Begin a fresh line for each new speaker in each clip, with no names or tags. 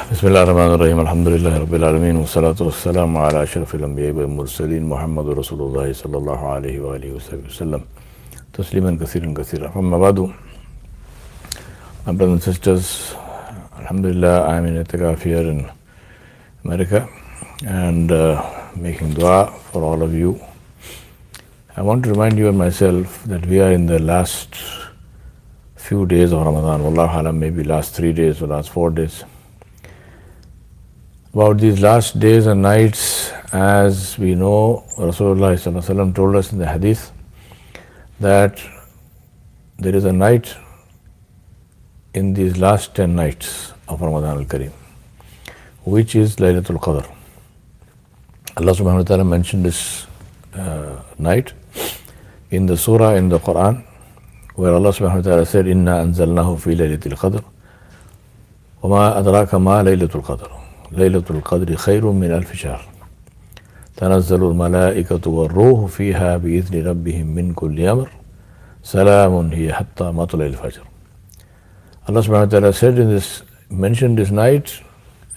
بسم الله الرحمن الرحيم الحمد لله رب العالمين والصلاة والسلام على أشرف الأنبياء والمرسلين محمد رسول الله صلى الله عليه وآله وسلم تسليما كثيرا كثيرا. أما بعد, my brothers and sisters, Alhamdulillah, I am in Itikaf here in America and making dua for all of you. I want to remind you and myself that we are in the last few days of Ramadan. Wallahu alam, maybe last 3 days or last 4 days. About these last days and nights, as we know, Rasulullah told us in the hadith that there is a night in these last 10 nights of Ramadan al-Kareem, which is Laylatul Qadr. Allah subhanahu wa ta'ala mentioned this night in the surah in the Quran, where Allah subhanahu wa ta'ala said, Inna anzalnahu fi laylatil qadr, wa ma adraka ma laylatul qadr. Laylatul Qadri khayrun min alfi shahr. Tanazzalul malaikatu war ruhu fiha bi idhni rabbihim min kulli amr. Salamun hiya hatta matla'il fajr. Allah subhanahu wa ta'ala said in this, mentioned this night,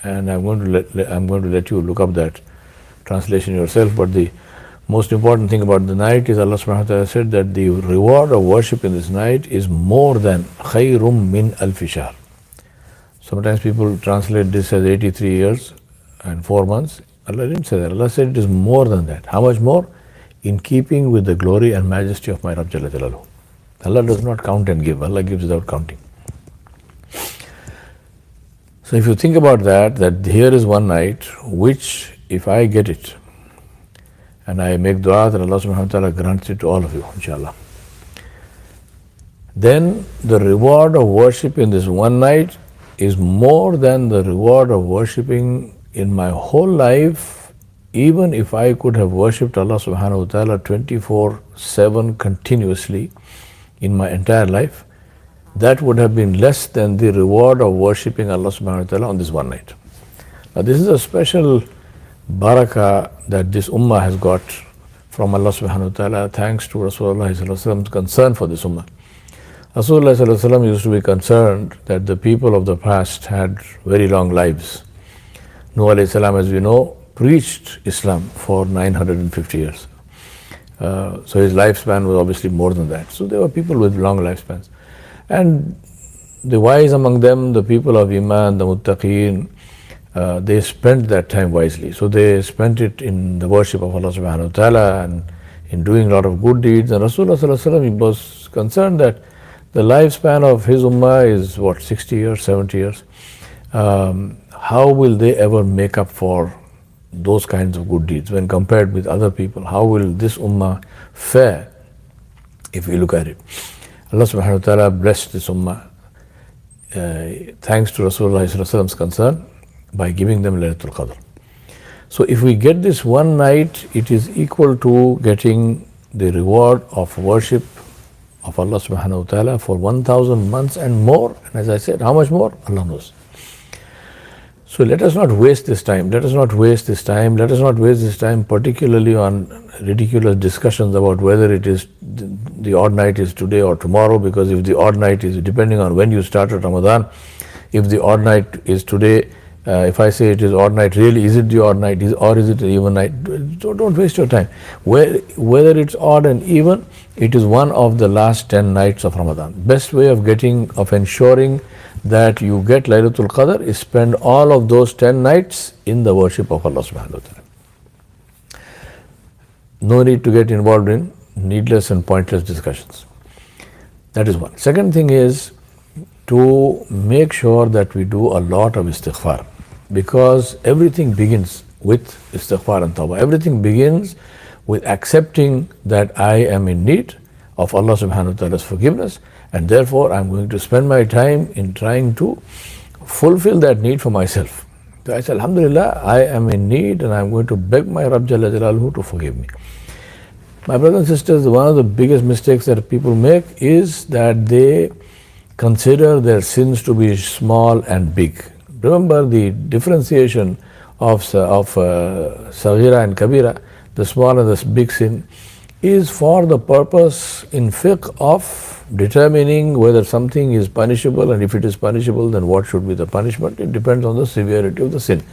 and I'm going to let you look up that translation yourself, but the most important thing about the night is Allah subhanahu wa ta'ala said that the reward of worship in this night is more than khayrun min alfi shahr. Sometimes people translate this as 83 years and 4 months. Allah didn't say that. Allah said it is more than that. How much more? In keeping with the glory and majesty of my Rabb Jalla Jalaluhu. Allah does not count and give. Allah gives without counting. So if you think about that here is one night which, if I get it and I make dua that Allah subhanahu wa ta'ala grants it to all of you, inshallah, then the reward of worship in this one night is more than the reward of worshipping in my whole life, even if I could have worshipped Allah subhanahu wa ta'ala 24/7 continuously in my entire life. That would have been less than the reward of worshipping Allah subhanahu wa ta'ala on this one night. Now this is a special barakah that this ummah has got from Allah subhanahu wa ta'ala, thanks to Rasulullah's concern for this ummah. Rasulullah used to be concerned that the people of the past had very long lives. Nuh alayhi salam, as we know, preached Islam for 950 years. So his lifespan was obviously more than that. So there were people with long lifespans. And the wise among them, the people of Iman, the Muttaqeen, they spent that time wisely. So they spent it in the worship of Allah subhanahu wa ta'ala and in doing a lot of good deeds. And Rasulullah was concerned that the lifespan of his ummah is 60 years, 70 years. How will they ever make up for those kinds of good deeds when compared with other people? How will this ummah fare if we look at it? Allah subhanahu wa ta'ala blessed this ummah thanks to Rasulullah's concern by giving them Laylatul Qadr. So if we get this one night, it is equal to getting the reward of worship of Allah subhanahu wa ta'ala for 1000 months and more. And as I said, how much more? Allah knows. So let us not waste this time. Let us not waste this time particularly on ridiculous discussions about whether it is the odd night is today or tomorrow, because if the odd night is, depending on when you started Ramadan, if the odd night is today, if I say it is odd night, really is it the odd night or is it an even night? Don't waste your time. Whether it's odd and even, it is one of the last 10 nights of Ramadan. Best way of ensuring that you get Laylatul Qadr is spend all of those 10 nights in the worship of Allah subhanahu wa ta'ala. No need to get involved in needless and pointless discussions. That is one. Second thing is to make sure that we do a lot of istighfar, because everything begins with istighfar and tawbah. Everything begins with accepting that I am in need of Allah subhanahu wa ta'ala's forgiveness, and therefore I'm going to spend my time in trying to fulfill that need for myself. So I say, Alhamdulillah, I am in need and I'm going to beg my Rabb Jalla Jalaluhu to forgive me. My brothers and sisters, one of the biggest mistakes that people make is that they consider their sins to be small and big. Remember the differentiation of Saghira and Kabira, the small and the big sin. is for the purpose in fiqh of determining whether something is punishable, and if it is punishable, then what should be the punishment. It depends on the severity of the sin.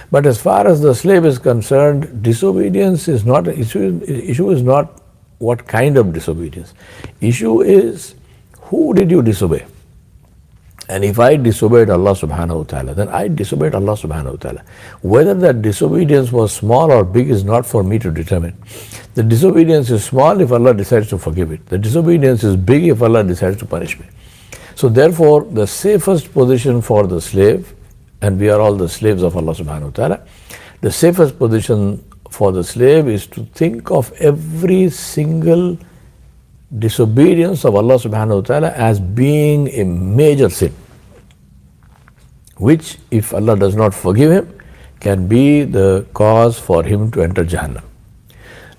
But as far as the slave is concerned, disobedience is not an issue. Issue is not what kind of disobedience. Issue is who did you disobey? And if I disobeyed Allah subhanahu wa ta'ala, then I disobeyed Allah subhanahu wa ta'ala. Whether that disobedience was small or big is not for me to determine. The disobedience is small if Allah decides to forgive it. The disobedience is big if Allah decides to punish me. So therefore, the safest position for the slave, and we are all the slaves of Allah subhanahu wa ta'ala, the safest position for the slave is to think of every single disobedience of Allah subhanahu wa ta'ala as being a major sin, which if Allah does not forgive him, can be the cause for him to enter Jahannam.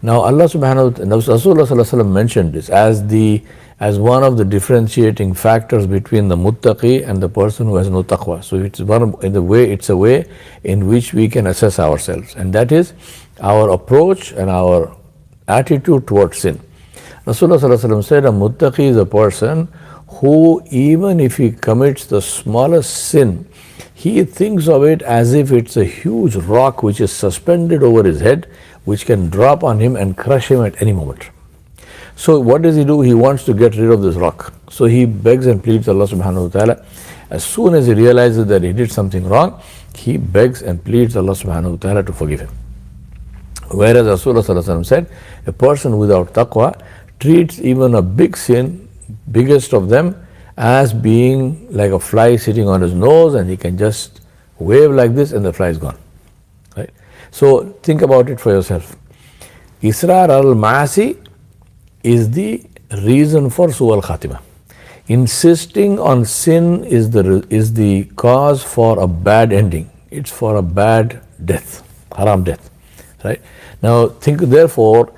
Now Allah subhanahu wa ta'ala, Rasulullah sallallahu alaihi wasallam mentioned this as one of the differentiating factors between the muttaqi and the person who has no taqwa. So it's a way in which we can assess ourselves, and that is our approach and our attitude towards sin. Rasulullah sallallahu alaihi wasallam said a muttaqi is a person who, even if he commits the smallest sin, he thinks of it as if it's a huge rock which is suspended over his head, which can drop on him and crush him at any moment. So what does he do? He wants to get rid of this rock. So he begs and pleads Allah subhanahu wa ta'ala. As soon as he realizes that he did something wrong, he begs and pleads Allah subhanahu wa ta'ala to forgive him. Whereas Rasulullah sallallahu alaihi wasallam said, a person without taqwa treats even a big sin, biggest of them, as being like a fly sitting on his nose, and he can just wave like this and the fly is gone. Right? So think about it for yourself. Israr al-Ma'asi is the reason for Su al-Khatimah. Insisting on sin is the cause for a bad ending. It's for a bad death, haram death. Right? Now think, therefore,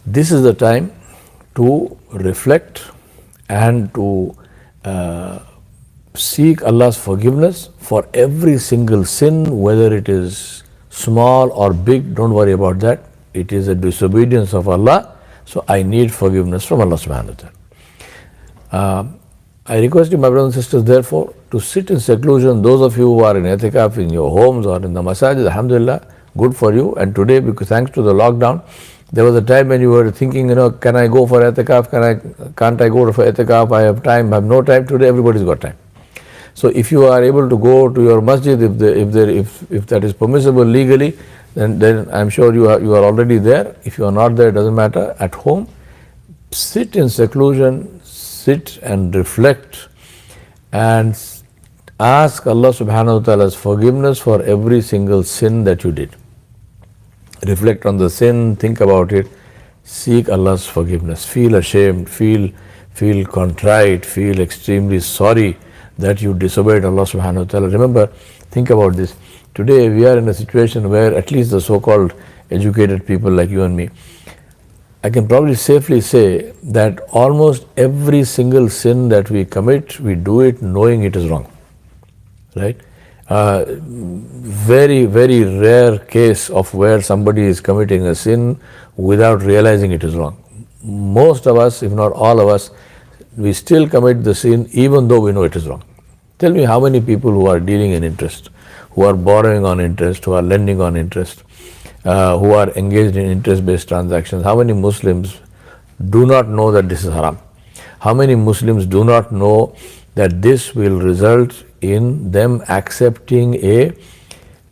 this is the time to reflect and to seek Allah's forgiveness for every single sin, whether it is small or big. Don't worry about that. It is a disobedience of Allah, so I need forgiveness from Allah subhanahu wa ta'ala. I request you, my brothers and sisters, therefore, to sit in seclusion. Those of you who are in i'tikaf in your homes or in the masajid, alhamdulillah, good for you. And today, because thanks to the lockdown, there was a time when you were thinking, can I go for i'tikaf? Can't I go for i'tikaf? I have time, I have no time. Today, everybody's got time. So if you are able to go to your masjid, if that is permissible legally, then I'm sure you are already there. If you are not there, it doesn't matter. At home, sit in seclusion, sit and reflect, and ask Allah subhanahu wa ta'ala's forgiveness for every single sin that you did. Reflect on the sin, think about it, seek Allah's forgiveness, feel ashamed, feel contrite, feel extremely sorry that you disobeyed Allah subhanahu wa ta'ala. Remember, think about this. Today we are in a situation where at least the so-called educated people like you and me, I can probably safely say that almost every single sin that we commit, we do it knowing it is wrong. Right? Very, very rare case of where somebody is committing a sin without realizing it is wrong. Most of us, if not all of us, we still commit the sin even though we know it is wrong. Tell me how many people who are dealing in interest, who are borrowing on interest, who are lending on interest, who are engaged in interest-based transactions, how many Muslims do not know that this is haram? How many Muslims do not know that this will result in them accepting a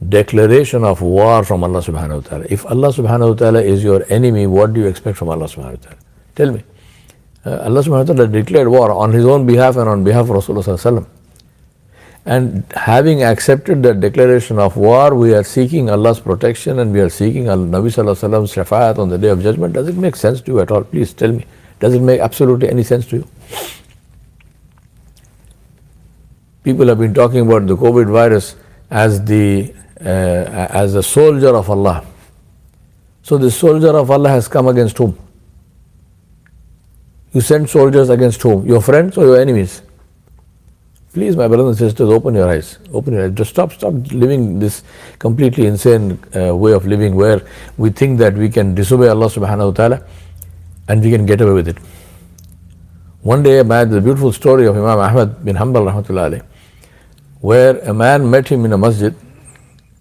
declaration of war from Allah subhanahu wa ta'ala? If Allah subhanahu wa ta'ala is your enemy, what do you expect from Allah subhanahu wa ta'ala? Tell me. Allah subhanahu wa ta'ala declared war on His own behalf and on behalf of Rasulullah sallallahu alaihi wasallam. And having accepted that declaration of war, we are seeking Allah's protection and we are seeking Nabi sallallahu alaihi wasallam's shafaat on the Day of Judgment. Does it make sense to you at all? Please tell me. Does it make absolutely any sense to you? People have been talking about the COVID virus as a soldier of Allah. So the soldier of Allah has come against whom? You send soldiers against whom? Your friends or your enemies? Please, my brothers and sisters, open your eyes. Open your eyes. Just stop living this completely insane way of living where we think that we can disobey Allah subhanahu wa ta'ala and we can get away with it. One day, the beautiful story of Imam Ahmad bin Hanbal rahmatullah alayh, where a man met him in a masjid,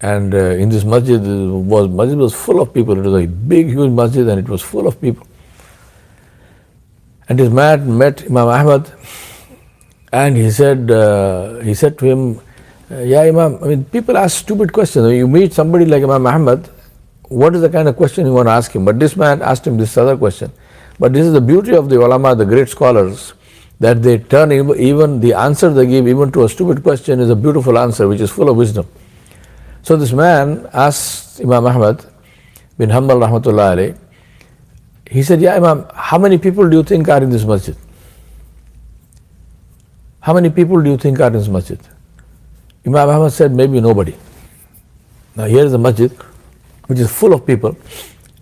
and in this masjid was full of people. It was a big, huge masjid, and it was full of people. And this man met Imam Ahmad, and he said to him, "Ya Imam, I mean, people ask stupid questions. You meet somebody like Imam Ahmad, what is the kind of question you want to ask him?" But this man asked him this other question. But this is the beauty of the ulama, the great scholars, that they turn even the answer they give even to a stupid question is a beautiful answer which is full of wisdom. So this man asked Imam Ahmad bin Hanbal rahmatullah alayh, he said, "Ya Imam, how many people do you think are in this masjid? How many people do you think are in this masjid?" Imam Ahmad said, "Maybe nobody." Now here is a masjid which is full of people,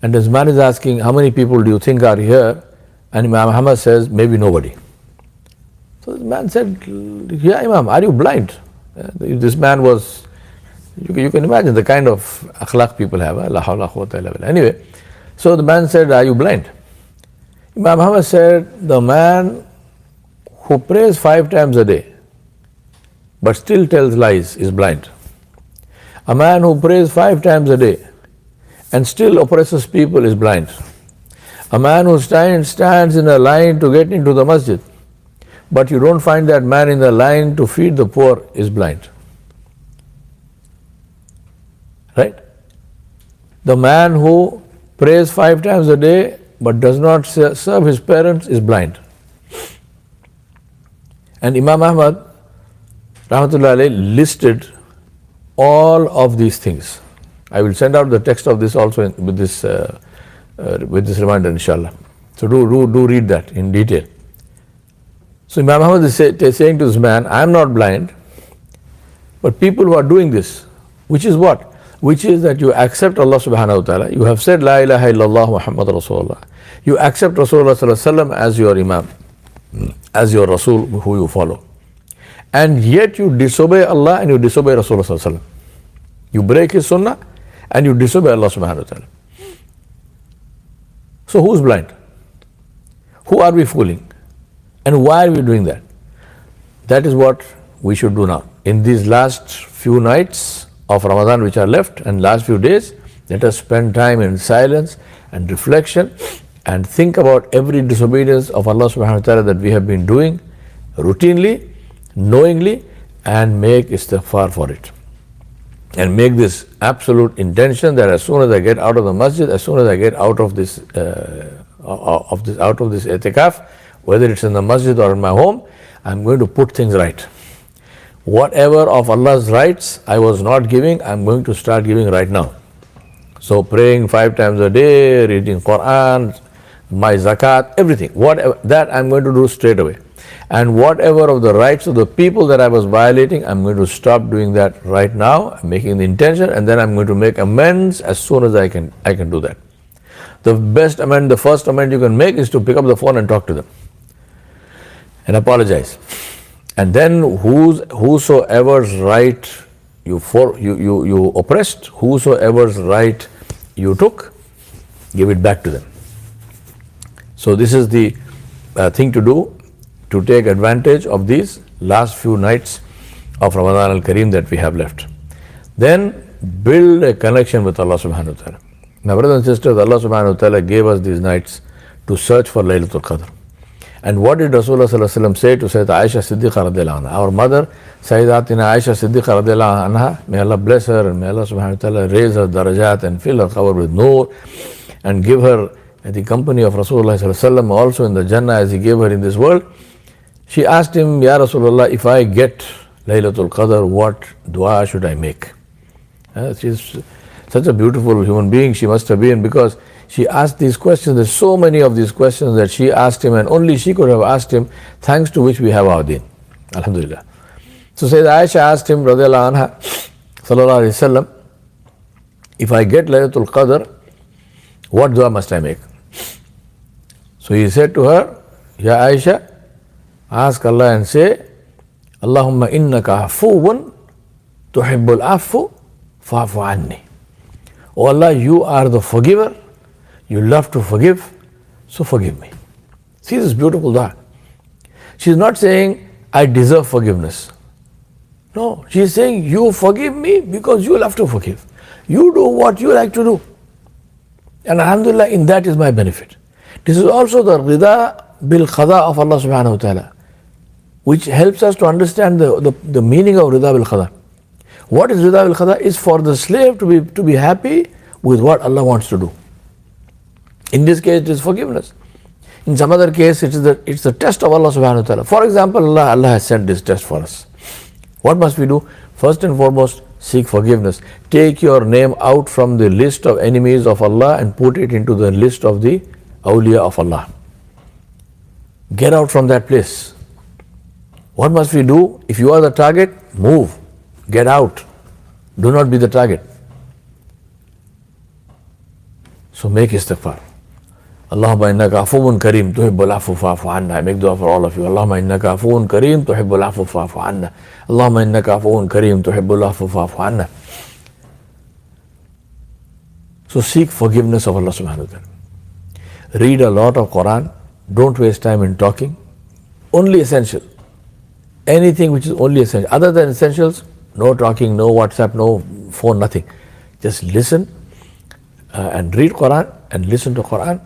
and this man is asking, "How many people do you think are here?" And Imam Ahmad says, "Maybe nobody." So the man said, "Ya Imam, are you blind?" This man was, you can imagine the kind of akhlaq people have. La hawla quwwata illa billah. Anyway, so the man said, "Are you blind?" Imam Ahmad said, "The man who prays 5 times a day but still tells lies is blind. A man who prays 5 times a day and still oppresses people is blind. A man who stands in a line to get into the masjid, but you don't find that man in the line to feed the poor is blind." Right? The man who prays 5 times a day but does not serve his parents is blind. And Imam Ahmad rahmatullah alayh listed all of these things. I will send out the text of this also with this reminder, inshallah. So do read that in detail. So Imam Ahmad is saying to this man, "I am not blind, but people who are doing this," which is what? Which is that you accept Allah subhanahu wa ta'ala. You have said, "La ilaha illallah Muhammad Rasulullah." You accept Rasulullah sallallahu alaihi wasallam as your Imam, as your Rasul who you follow. And yet you disobey Allah and you disobey Rasulullah sallallahu alaihi wasallam. You break his sunnah and you disobey Allah subhanahu wa ta'ala. So who's blind? Who are we fooling? And why are we doing that? That is what we should do now. In these last few nights of Ramadan which are left and last few days, let us spend time in silence and reflection and think about every disobedience of Allah subhanahu wa ta'ala that we have been doing routinely, knowingly, and make istighfar for it. And make this absolute intention that as soon as I get out of the masjid, as soon as I get out of this i'tikaf, whether it's in the masjid or in my home, I'm going to put things right. Whatever of Allah's rights I was not giving, I'm going to start giving right now. So praying 5 times a day, reading Quran, my zakat, everything, whatever, that I'm going to do straight away. And whatever of the rights of the people that I was violating, I'm going to stop doing that right now. I'm making the intention, and then I'm going to make amends as soon as I can do that. The first amend you can make is to pick up the phone and talk to them and apologize. And then whosoever's right you oppressed, whosoever's right you took, give it back to them. So this is the thing to do, to take advantage of these last few nights of Ramadan al-Kareem that we have left. Then build a connection with Allah subhanahu wa ta'ala. Now brothers and sisters, Allah subhanahu wa ta'ala gave us these nights to search for Laylatul Qadr. And what did Rasulullah sallallahu alaihi wasallam say to Sayyidah Aisha Siddiqa radhiyallahu anha? Our mother, Sayyidatina Aisha Siddiqa radhiyallahu anha, may Allah bless her and may Allah subhanahu wa ta'ala raise her darajat and fill her qabr with noor and give her the company of Rasulullah sallallahu alaihi wasallam also in the Jannah as he gave her in this world. She asked him, "Ya Rasulullah, if I get Laylatul Qadr, what dua should I make?" She's such a beautiful human being she must have been, because she asked these questions. There's so many of these questions that she asked him, and only she could have asked him, thanks to which we have our deen. Alhamdulillah. So Sayyidah Aisha asked him, radhiyallahu anha, sallallahu alayhi wasallam, if I get Laylatul Qadr, what dua must I make? So he said to her, "Ya Aisha, ask Allah and say, Allahumma innaka afuun tuhibbul afu fa'fu anni. Oh Allah, you are the forgiver, you love to forgive, so forgive me. See this beautiful dua. She is not saying, I deserve forgiveness. No, she is saying, you forgive me because you love to forgive. You do what you like to do. And alhamdulillah, in that is my benefit. This is also the rida bil qada of Allah subhanahu wa ta'ala, which helps us to understand the meaning of rida bil qada. What is rida bil qada? Is for the slave to be happy with what Allah wants to do. In this case, it is forgiveness. In some other case, it's the test of Allah subhanahu wa ta'ala. For example, Allah has sent this test for us. What must we do? First and foremost, seek forgiveness. Take your name out from the list of enemies of Allah and put it into the list of the awliya of Allah. Get out from that place. What must we do? If you are the target, move. Get out. Do not be the target. So make istighfar. Allahumma innaka afuun kareem tuhibbul afu fa'fu anna. I make dua for all of you. Allahumma innaka afuun kareem tuhibbul afu fa'fu anna. Allahumma innaka afuun kareem tuhibbul afu fa'fu anna. So seek forgiveness of Allah subhanahu wa ta'ala. Read a lot of Quran. Don't waste time in talking. Only essential. Anything which is only essential. Other than essentials, no talking, no WhatsApp, no phone, nothing. Just listen and read Quran and listen to Quran.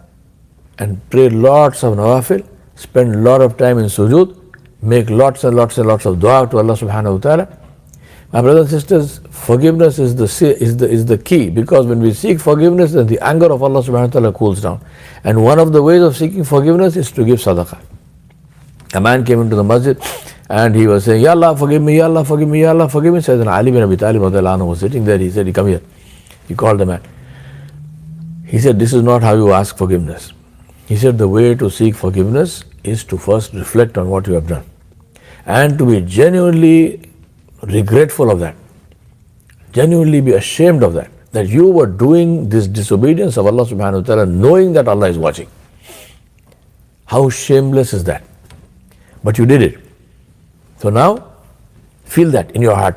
And pray lots of nawafil, spend a lot of time in sujood, make lots and lots and lots of dua to Allah subhanahu wa ta'ala. My brothers and sisters, forgiveness is the key, because when we seek forgiveness, then the anger of Allah subhanahu wa ta'ala cools down. And one of the ways of seeking forgiveness is to give sadaqah. A man came into the masjid and he was saying, Ya Allah, forgive me, Ya Allah, forgive me, Ya Allah, forgive me. Sayyidina Ali bin Abi Talib radiallahu anhu was sitting there. He said, come here. He called the man. He said, this is not how you ask forgiveness. He said the way to seek forgiveness is to first reflect on what you have done and to be genuinely regretful of that, genuinely be ashamed of that you were doing this disobedience of Allah subhanahu wa ta'ala knowing that Allah is watching. How shameless is that? But you did it. So now, feel that in your heart.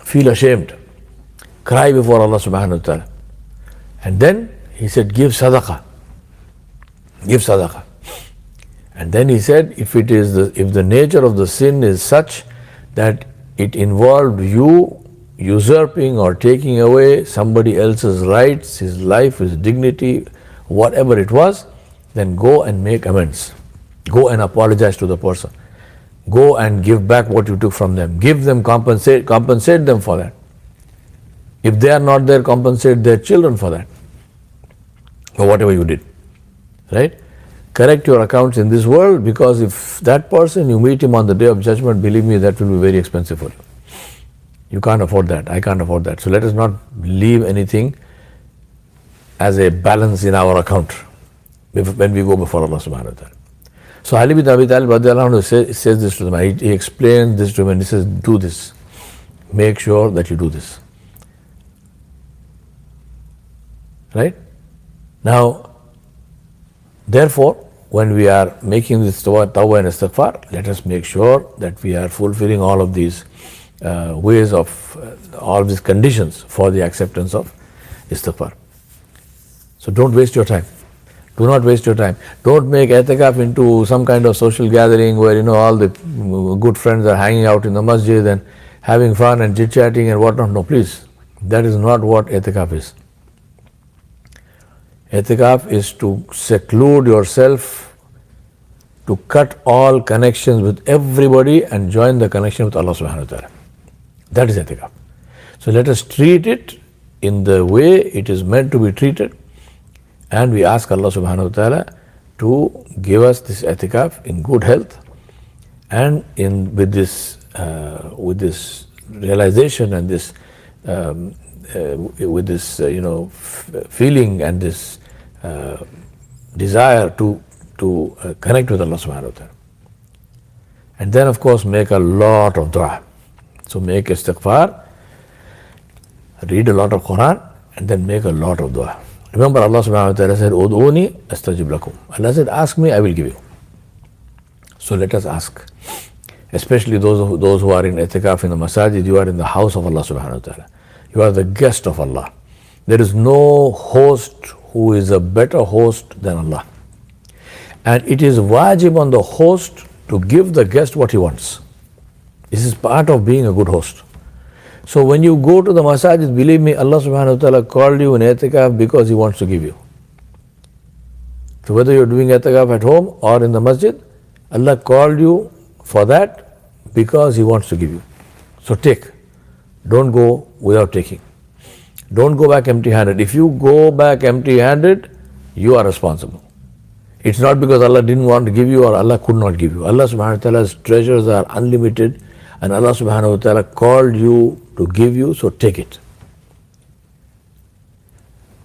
Feel ashamed. Cry before Allah subhanahu wa ta'ala. And then he said, give sadaqah. Give sadaqah. And then he said, if the nature of the sin is such that it involved you usurping or taking away somebody else's rights, his life, his dignity, whatever it was, then go and make amends. Go and apologize to the person. Go and give back what you took from them. Give them, compensate them for that. If they are not there, compensate their children for that. For whatever you did. Right? Correct your accounts in this world, because if that person, you meet him on the day of judgment, believe me, that will be very expensive for you. You can't afford that. I can't afford that. So let us not leave anything as a balance in our account when we go before Allah subhanahu wa ta'ala. So Ali bin Abi Talib radiallahu anhu says this to them. He explains this to him and he says, do this. Make sure that you do this. Right? Now, therefore, when we are making this tawbah and istighfar, let us make sure that we are fulfilling all of these ways of, all of these conditions for the acceptance of istighfar. So don't waste your time. Do not waste your time. Don't make i'tikaf into some kind of social gathering where, all the good friends are hanging out in the masjid and having fun and chit-chatting and whatnot. No, please. That is not what i'tikaf is. I'tikaf is to seclude yourself, to cut all connections with everybody and join the connection with Allah subhanahu wa ta'ala. That is i'tikaf. So let us treat it in the way it is meant to be treated, and we ask Allah subhanahu wa ta'ala to give us this i'tikaf in good health and with this realization and this with this feeling and this desire to connect with Allah subhanahu wa ta'ala. And then of course make a lot of dua. So make istighfar, read a lot of Quran, and then make a lot of dua. Remember Allah subhanahu wa ta'ala said, Ud'uni astajib lakum. Allah said, ask me, I will give you. So let us ask. especially those who are in itikaf in the masajid, you are in the house of Allah subhanahu wa ta'ala. You are the guest of Allah. There is no host who is a better host than Allah. And it is wajib on the host to give the guest what he wants. This is part of being a good host. So when you go to the masajid, believe me, Allah subhanahu wa ta'ala called you in itikaf because He wants to give you. So whether you're doing itikaf at home or in the masjid, Allah called you for that because He wants to give you. So take. Don't go without taking. Don't go back empty-handed. If you go back empty-handed, you are responsible. It's not because Allah didn't want to give you or Allah could not give you. Allah subhanahu wa ta'ala's treasures are unlimited, and Allah subhanahu wa ta'ala called you to give you, so take it.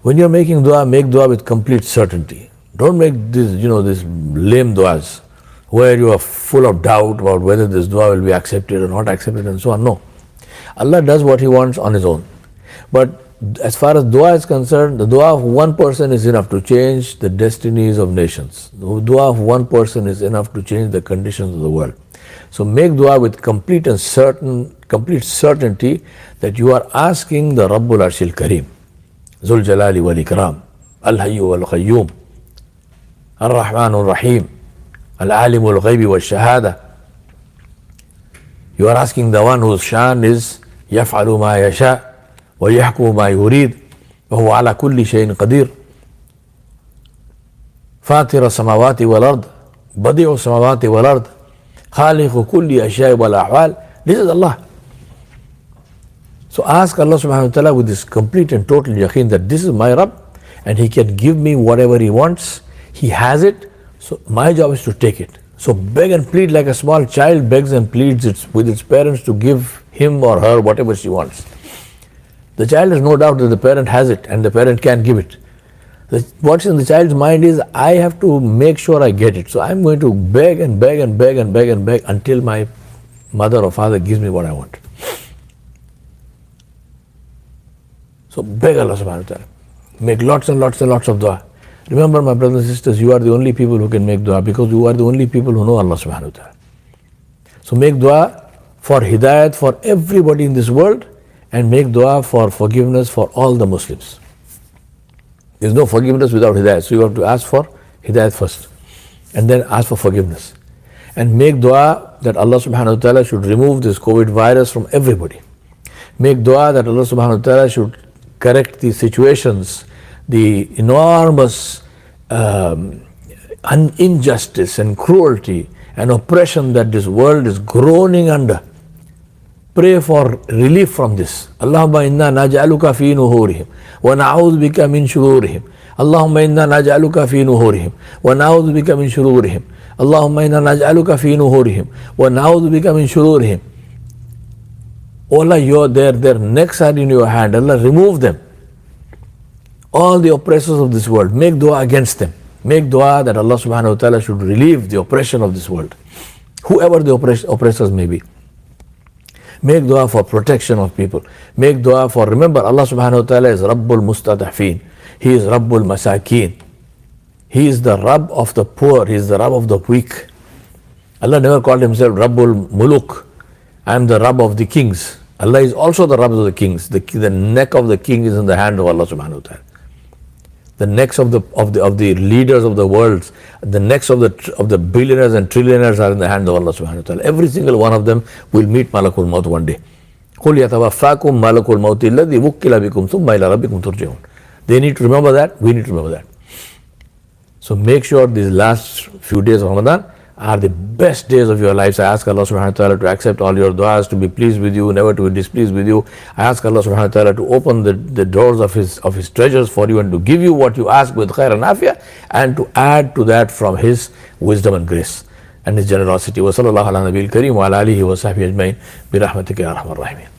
When you're making dua, make dua with complete certainty. Don't make this lame duas where you are full of doubt about whether this dua will be accepted or not accepted and so on. No. Allah does what He wants on His own. But as far as dua is concerned, the dua of one person is enough to change the destinies of nations. The dua of one person is enough to change the conditions of the world. So make dua with complete certainty that you are asking the Rabbul Arshil Kareem, Zul Jalali wal Ikram, Al Hayyu wal Qayyum, Ar Rahmanur Rahim, Al Alimul Ghaybi wal Shahada. You are asking the one whose shan is Yaf'alu ma yasha wa yahkumu ma yurid wa huwa ala kulli shay'in qadir. Fatira samawati wal ard, Badi'u samawati wal ard, Khaliqu kulli ashya'i wal ahwal. This is Allah. So ask Allah subhanahu wa ta'ala with this complete and total yaqeen that this is my Rabb and He can give me whatever He wants. He has it, so my job is to take it. So beg and plead like a small child begs and pleads with its parents to give him or her whatever she wants. The child has no doubt that the parent has it and the parent can give it. What's in the child's mind is, I have to make sure I get it. So I'm going to beg and beg and beg and beg and beg until my mother or father gives me what I want. So beg Allah subhanahu wa ta'ala. Make lots and lots and lots of dua. Remember, my brothers and sisters, you are the only people who can make dua because you are the only people who know Allah subhanahu wa ta'ala. So make dua for hidayat for everybody in this world and make dua for forgiveness for all the Muslims. There is no forgiveness without hidayat. So you have to ask for hidayat first and then ask for forgiveness. And make dua that Allah subhanahu wa ta'ala should remove this COVID virus from everybody. Make dua that Allah subhanahu wa ta'ala should correct the situations, the enormous injustice and cruelty and oppression that this world is groaning under. Pray for relief from this. Allahumma inna naj'aluka fi nuhurihim wa na'udhu bika min shururihim. Allahumma inna naj'aluka fi nuhurihim wa na'udhu bika min shururihim. Allahumma inna naj'aluka fi nuhurihim wa na'udhu bika min shururihim. Oh Allah, their necks are in your hand. Allah, remove them. All the oppressors of this world, make dua against them. Make dua that Allah subhanahu wa ta'ala should relieve the oppression of this world, whoever the oppressors may be. Make dua for protection of people. Make dua for, remember, Allah subhanahu wa ta'ala is Rabbul Mustadafeen. He is Rabbul Masakeen. He is the Rabb of the poor. He is the Rabb of the weak. Allah never called Himself Rabbul Muluk. I am the Rabb of the kings. Allah is also the Rabb of the kings. The neck of the king is in the hand of Allah subhanahu wa ta'ala. The necks of the leaders of the world, the necks of the billionaires and trillionaires are in the hand of Allah subhanahu wa ta'ala. Every single one of them will meet Malakul Maut one day. قُلْ يَتَوَفَّاكُمْ مَلَكُ الْمَوْتِ الَّذِي وُكِّلَ بِكُمْ ثُمَّ إِلَىٰ رَبِّكُمْ تُرْجَعُونَ. They need to remember that, we need to remember that. So make sure these last few days of Ramadan are the best days of your lives. I ask Allah subhanahu wa ta'ala to accept all your du'as, to be pleased with you, never to be displeased with you. I ask Allah subhanahu wa ta'ala to open the doors of His treasures for you and to give you what you ask with khair and afiyah, and to add to that from His wisdom and grace and His generosity. Wa sallallahu ala nabiyil kareem wa ala alihi wa sahbihi ajmain bi rahmatika ya arhamar rahimin.